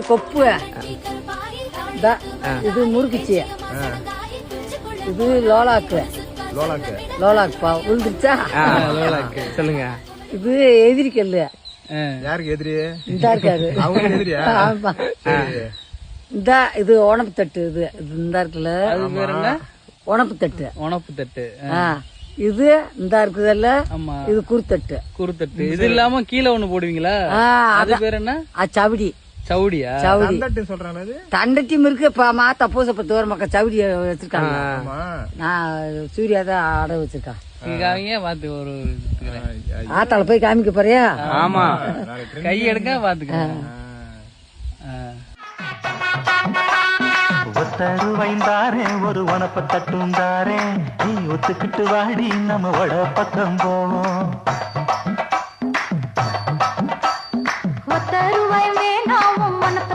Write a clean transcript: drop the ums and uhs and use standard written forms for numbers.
கொப்பு, இது முறுக்குச்சி, இது லோலாக்கு. லோலாக்குப்பா விழுந்துருச்சா? சொல்லுங்க. இது எதிரிக்கல்லு. யாருக்கு எதிரி? இந்த இருக்காரு. ஆமா. இந்த இது உணப்பு தட்டு. இது இந்த இருக்குல்ல, உணப்பு தட்டு. உணப்பு தட்டு. இது இந்த இருக்குதுல்ல, இது குருத்தட்டு. குருத்தட்டு. இது இல்லாம கீழே ஒண்ணு போடுவீங்களா? அது பேர் என்ன? சவுடி. சவுடியா? சவுடி சொல்றாங்க. தண்டட்டியும் இருக்கு. இப்ப மாத்தா பூச 10 பேர் மக்கள் சவுடி வச்சிருக்காங்க. நான் சூர்யா தான் ஆட வச்சிருக்கான். பாத்து ஒரு ஆத்தால போய் காமிக்க போறியா? ஆமா, கை எடுக்க பாத்துக்க. ஒத்தரு வைந்தாரே ஒரு உனப்ப தட்டும் தாரே, நீ ஒத்துக்கிட்டு வாடி நம்ம வட பக்கம் போவோம்.